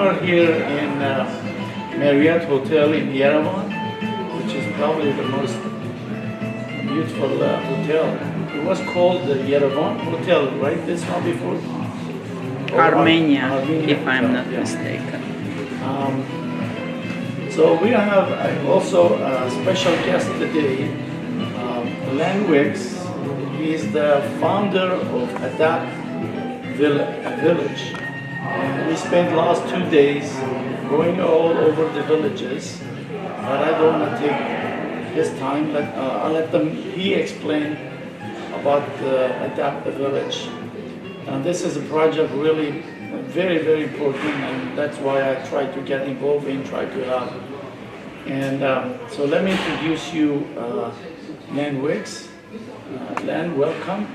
are here in Marriott Hotel in Yerevan, which is probably the most beautiful hotel. It was called the Yerevan Hotel, right? This one before? Armenia, Armenia, if I'm not yeah. mistaken. So we have also a special guest today, Len Wicks. He's the founder of Adapt Village. And we spent last 2 days going all over the villages, but I don't want to take his time. I'll let he explain about the Adapt the Village. And this is a project really very, very important, and that's why I try to get involved in, try to help. And so let me introduce you Len Wicks. Len, welcome.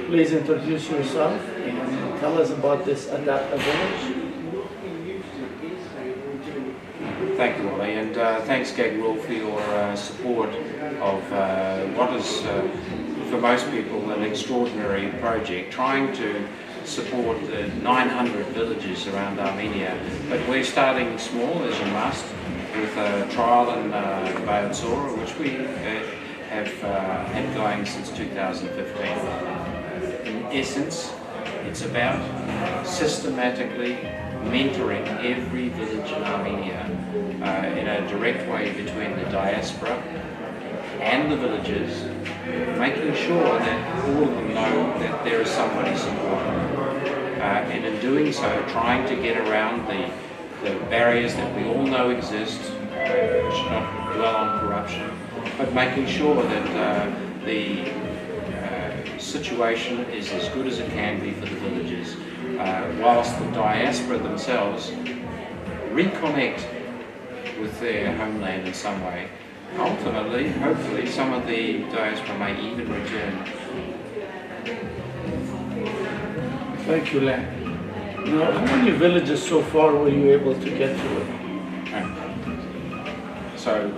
Please introduce yourself and tell us about this Adapt Village. Thank you, Ollie, and thanks, Gabriel, for your support of what is, for most people, an extraordinary project, trying to support the 900 villages around Armenia. But we're starting small, as you must, with a trial in Bayadzora, which we have had going since 2015. In essence, it's about systematically mentoring every village in Armenia in a direct way between the diaspora and the villages, making sure that all of them know that there is somebody supporting them. And in doing so, trying to get around the barriers that we all know exist, should not dwell on corruption, but making sure that the situation is as good as it can be for the villages, whilst the diaspora themselves reconnect with their homeland in some way. Ultimately, hopefully, some of the diaspora may even return. Thank you, Len. Now, how many villages so far were you able to get to? So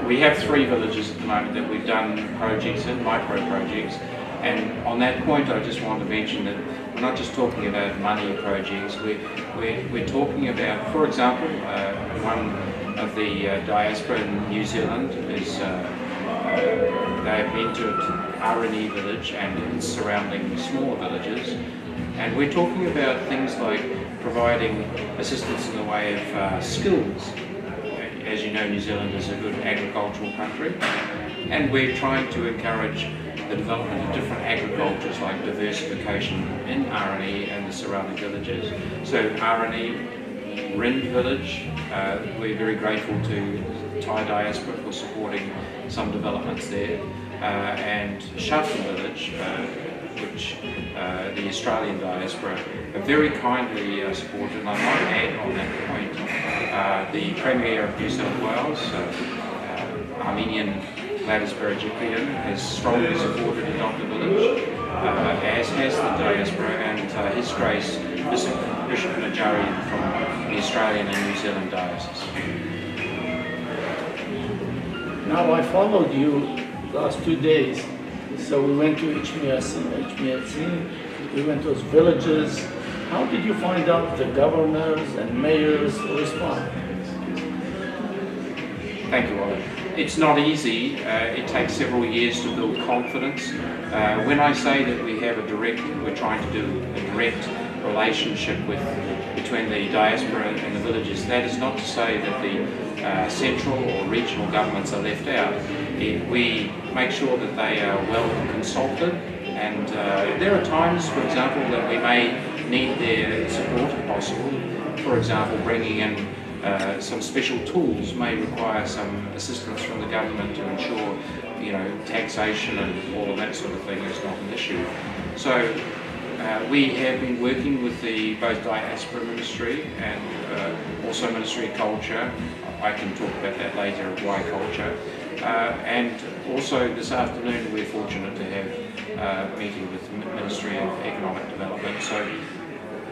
we have 3 villages at the moment that we've done projects in, micro projects. And on that point, I just want to mention that we're not just talking about money projects. We're talking about, for example, one of the diaspora in New Zealand is they have mentored Armenia village and its surrounding smaller villages. And we're talking about things like providing assistance in the way of skills. As you know, New Zealand is a good agricultural country, and we're trying to encourage the development of different agricultures like diversification in Armenia and the surrounding villages. So Armenia, Rind village, we're very grateful to Thai diaspora for supporting some developments there, and Shatton village, which the Australian diaspora have very kindly supported. And I might add on that point, the Premier of New South Wales, Armenian Gladys Berejiklian, has strongly supported Adopt a Village, as has the diaspora, and His Grace Bishop Najarian from the Australian and New Zealand diocese. Now, I followed you last 2 days. So we went to HMC, we went to those villages. How did you find out the governors and mayors respond? Thank you, Ollie. It's not easy. It takes several years to build confidence. When I say that we're trying to do a direct relationship between the diaspora and the villages, that is not to say that the central or regional governments are left out. We make sure that they are well consulted, and there are times, for example, that we may need their support if possible. For example, bringing in some special tools may require some assistance from the government to ensure, taxation and all of that sort of thing is not an issue. So we have been working with the both Diaspora Ministry and also Ministry of Culture. I can talk about that later, why culture. And also this afternoon we're fortunate to have a meeting with the Ministry of Economic Development. So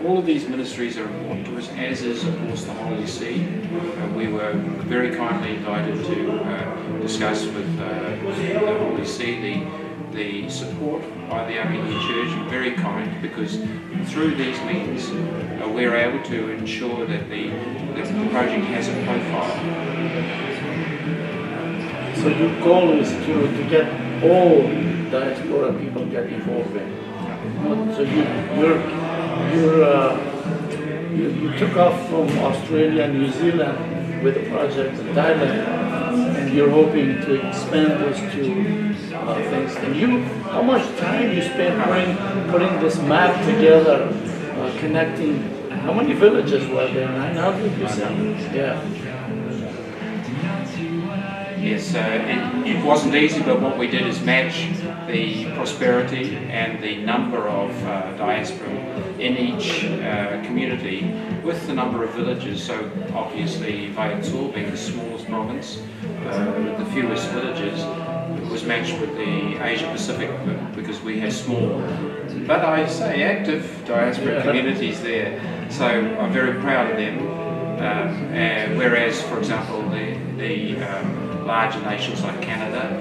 all of these ministries are important to us, as is of course the Holy See. We were very kindly invited to discuss with the Holy See the support by the Armenian Church, very kind, because through these means we're able to ensure that the project has a profile. So your goal is to get all diaspora people get involved in. So you took off from Australia, New Zealand with a project in Thailand, and you're hoping to expand those two things. And how much time you spent putting this map together, connecting? How many villages were there? 900, you said? Yeah. Yes, it wasn't easy, but what we did is match the prosperity and the number of diaspora in each community with the number of villages. So obviously Vaitsur, being the smallest province with the fewest villages, was matched with the Asia Pacific because we had small, but I say active diaspora communities there. So I'm very proud of them. Whereas, for example, the larger nations like Canada,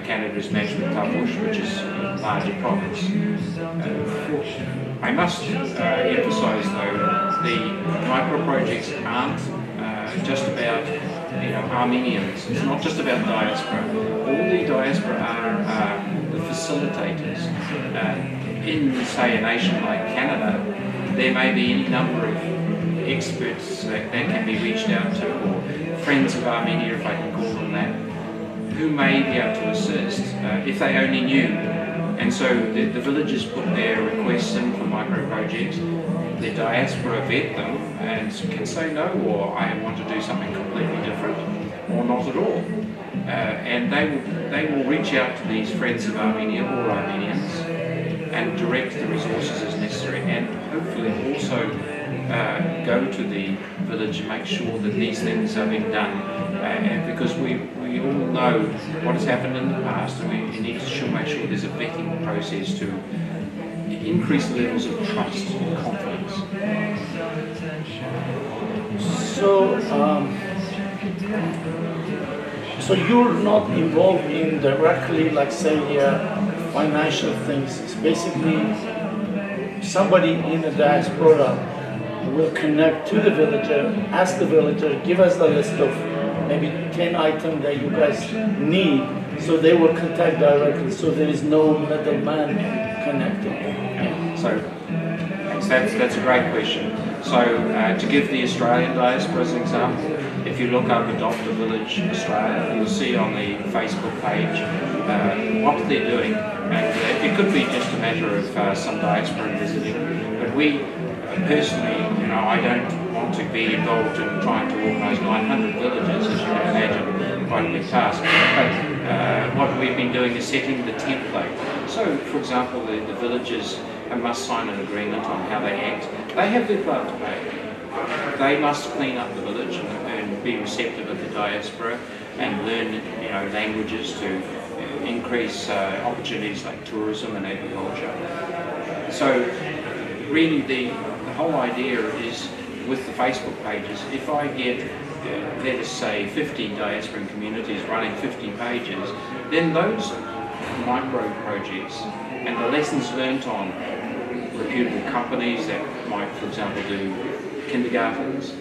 Canada is matched with Tavush, which is a larger province. I must emphasise though, the micro-projects aren't just about Armenians. It's not just about diaspora. All the diaspora are the facilitators. In, say, a nation like Canada, there may be any number of experts that can be reached out to, or friends of Armenia, if I can call them that, who may be able to assist if they only knew. And so the villagers put their requests in for micro-projects, the diaspora vet them and can say no, or I want to do something completely different, or not at all. And they will reach out to these friends of Armenia or Armenians and direct the resources as necessary, and hopefully also go to the village and make sure that these things are being done, because we all know what has happened in the past, and we need to make sure there's a vetting process to increase levels of trust and confidence. So you're not involved in directly, like say, financial things. It's basically somebody in the diaspora will connect to the villager, ask the villager, give us the list of maybe 10 items that you guys need, so they will contact directly, so there is no middleman connecting. So that's a great question. So to give the Australian diaspora as an example, if you look up Adopt a Village Australia, you'll see on the Facebook page what they're doing. And it could be just a matter of some diaspora visiting, but we personally, I don't want to be involved in trying to organise 900 villages, as you can imagine, quite a big task. But what we've been doing is setting the template. So, for example, the villagers must sign an agreement on how they act. They have their part to play. They must clean up the village and be receptive of the diaspora and learn, languages to increase opportunities like tourism and agriculture. So, really, the whole idea is with the Facebook pages. If I get, let us say, 50 diaspora communities running 50 pages, then those micro projects and the lessons learnt on reputable companies that might, for example, do kindergartens,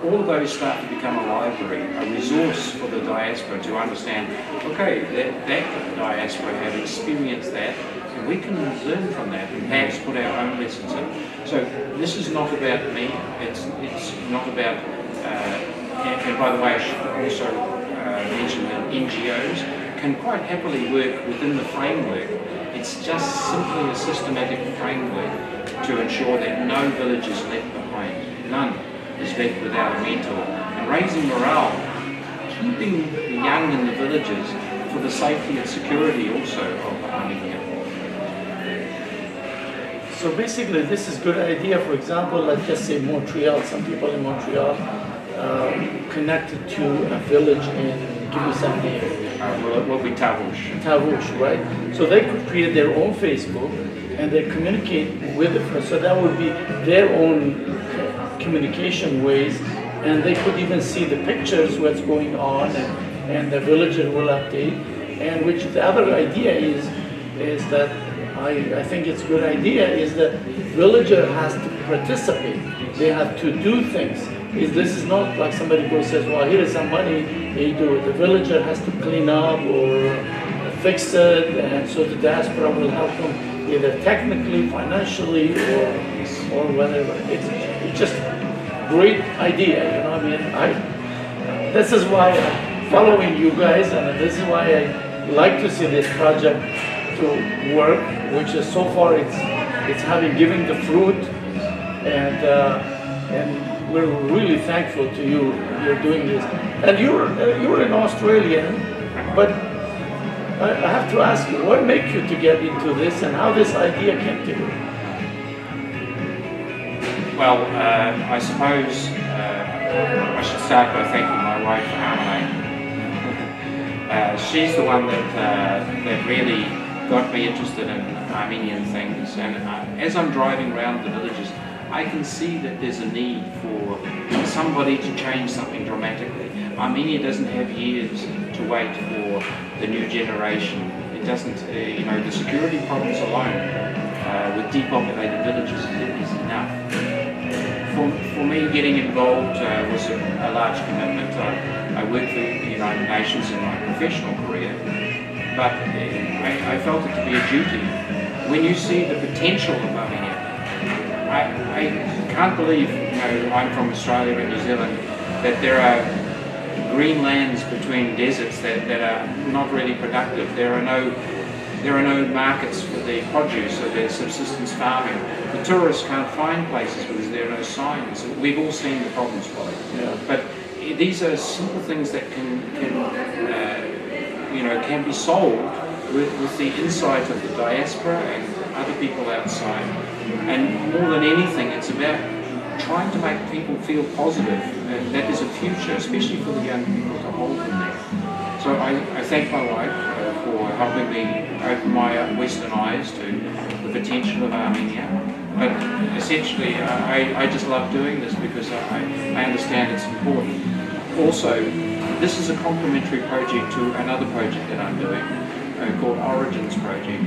all of those start to become a library, a resource for the diaspora to understand, okay, that diaspora have experienced that, and we can learn from that and perhaps put our own lessons in. So this is not about me, it's not about, and by the way, I should also mention that NGOs can quite happily work within the framework. It's just simply a systematic framework to ensure that no village is left behind, none is left without a mentor, and raising morale, keeping the young in the villages for the safety and security also of Armenia. So basically this is a good idea. For example, let's just say Montreal, some people in Montreal connected to a village in, give me some name. Well, it will be Tavush. Tavush, right? So they could create their own Facebook and they communicate with it. So that would be their own communication ways, and they could even see the pictures, what's going on, and the villager will update. And which the other idea is that I think it's a good idea is that villager has to participate. They have to do things. This is not like somebody goes says, well, here is some money, they do it. The villager has to clean up or fix it, and so the diaspora will help them either technically, financially, or whatever. It's just great idea, you know. I mean, this is why I'm following you guys, and this is why I like to see this project to work, which is so far it's giving the fruit, and we're really thankful to you. You're doing this, and you're an Australian, but I have to ask you, what made you to get into this, and how this idea came to you? Well, I suppose I should start by thanking my wife, Armenia. She's the one that really got me interested in Armenian things, and as I'm driving around the villages, I can see that there's a need for somebody to change something dramatically. Armenia doesn't have years to wait for the new generation. It doesn't, the security problems alone with depopulated villages is enough. For me, getting involved was a large commitment. I worked for the United Nations in my professional career, but I felt it to be a duty. When you see the potential of Armenia, I can't believe, I'm from Australia and New Zealand, that there are green lands between deserts that are not really productive. There are no markets for the produce, so there's subsistence farming. The tourists can't find places because there are no signs. We've all seen the problems for it. Yeah. But these are simple things that can be solved with the insight of the diaspora and other people outside. And more than anything, it's about trying to make people feel positive, and that there's a future, especially for the young people, to hold them there. So I thank my wife for helping me open my Western eyes to the potential of Armenia. But essentially, I just love doing this because I understand it's important. Also, this is a complementary project to another project that I'm doing called Origins Project.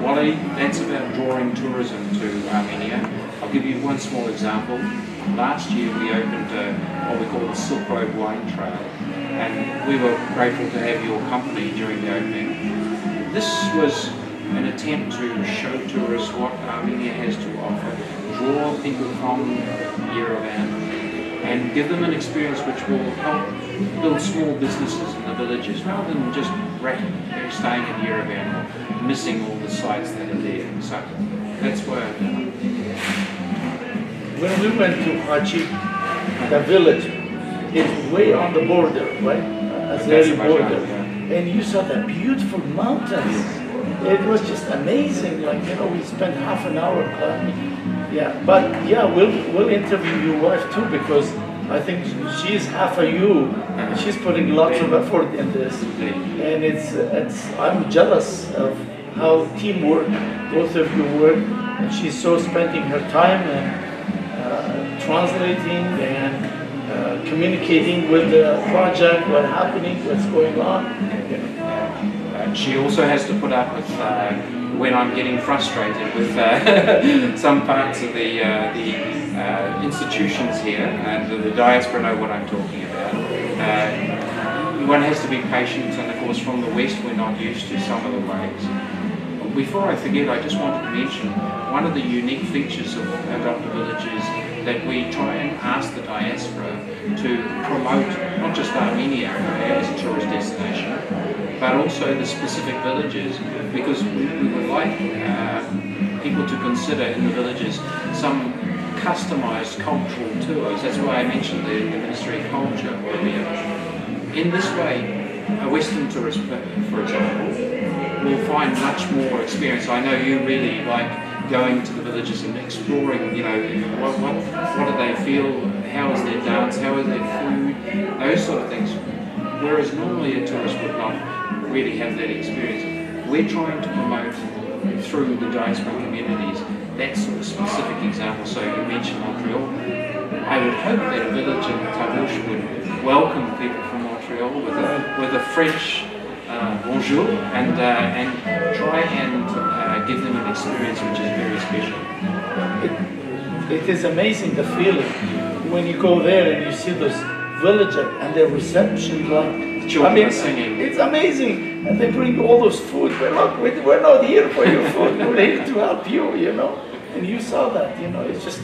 Wally, that's about drawing tourism to Armenia. I'll give you one small example. Last year we opened what we call the Silk Road Wine Trail, and we were grateful to have your company during the opening. This was an attempt to show tourists what Armenia has to offer, draw people from Yerevan, and give them an experience which will help build small businesses in the villages, rather than just staying in Yerevan or missing all the sites that are there. So that's why I've done it. When we went to Hachi, the village, it's way on the border, right? Azeri border. And you saw the beautiful mountains. It was just amazing. We spent half an hour climbing. Yeah, but we'll interview your wife too, because I think she's half of you. She's putting lots of effort in this, and I'm jealous of how teamwork both of you work. And she's so spending her time and translating and communicating with the project, what's happening, what's going on. She also has to put up with when I'm getting frustrated with some parts of the institutions here, and the diaspora know what I'm talking about. One has to be patient, and of course from the West we're not used to some of the ways. Before I forget, I just wanted to mention one of the unique features of Adopted Villages that we try and ask the diaspora to promote not just Armenia as a tourist destination, but also the specific villages, because we would like people to consider in the villages some customized cultural tours. That's why I mentioned the Ministry of Culture earlier. In this way, a Western tourist, for example, will find much more experience. I know you really like going to the villages and exploring, what do they feel, how is their dance, how is their food, those sort of things. Whereas normally a tourist would not really have that experience. We're trying to promote through the diaspora communities that sort of specific example. So you mentioned Montreal. I would hope that a village in Tarouche would welcome people from Montreal with a French bonjour and try and give them an experience which is very special. It is amazing the feeling when you go there and you see those villagers and their reception, like Children are singing. It's amazing, and they bring all those food. We're not here for your food. We're here to help you, you know. And you saw that, you know. It's just,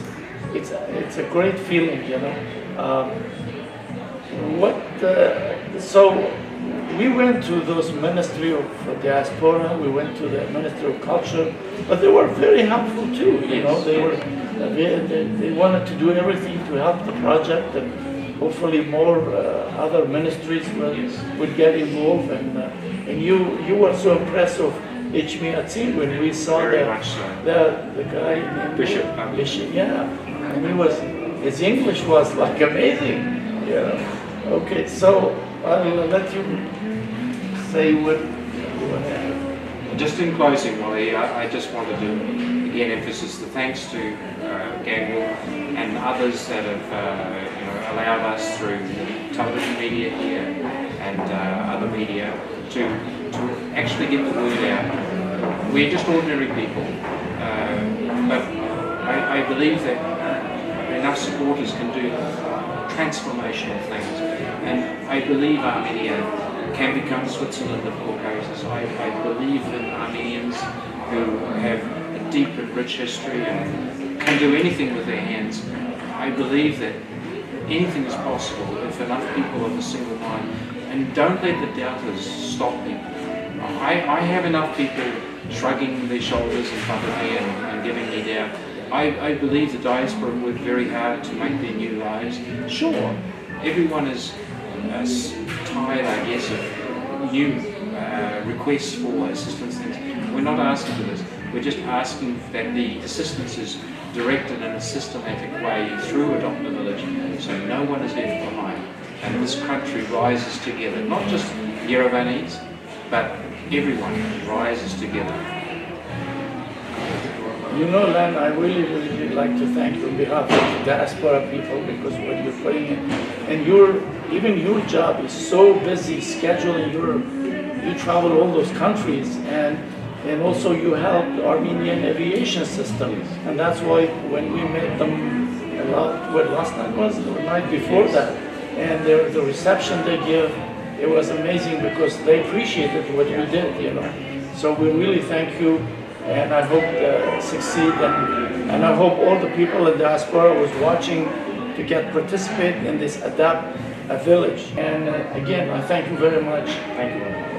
it's a great feeling, you know. So we went to those Ministry of Diaspora. We went to the Ministry of Culture, but they were very helpful too. You know, they wanted to do everything to help the project, and hopefully more other ministries would get involved. And you were so impressed of HMIAT when we saw the guy named Bishop, yeah, and his English was like amazing. Yeah. Okay, so I'll let you say what you want to add. Just in closing, Molly, I just wanted to again emphasize the thanks to Gabriel and others that have allowed us through television media here and other media to actually get the word out. We're just ordinary people, but I believe that enough supporters can do transformational things, and I believe Armenia can become Switzerland of Caucasus. I believe in Armenians who have a deep and rich history and can do anything with their hands. I believe that anything is possible if enough people have a single mind, and don't let the doubters stop people. I have enough people shrugging their shoulders in front of me and giving me doubt. I believe the diaspora worked very hard to make their new lives. Sure, everyone is tired, I guess, of new requests for assistance things. We're not asking for this. We're just asking that the assistance is directed in a systematic way through Adopt a Village, so no one is left behind. And this country rises together, not just Yerevanese, but everyone rises together. You know, Len, I really would like to thank you on behalf of the diaspora people, because what you're playing in, and even your job is so busy scheduling. You travel all those countries, and also you help the Armenian aviation system, and that's why when we met them last night was the night before that, and the reception they give, it was amazing because they appreciated what you did, you know. So we really thank you. And I hope succeed, and I hope all the people in diaspora was watching to participate in this Adopt a Village. And again, I thank you very much. Thank you.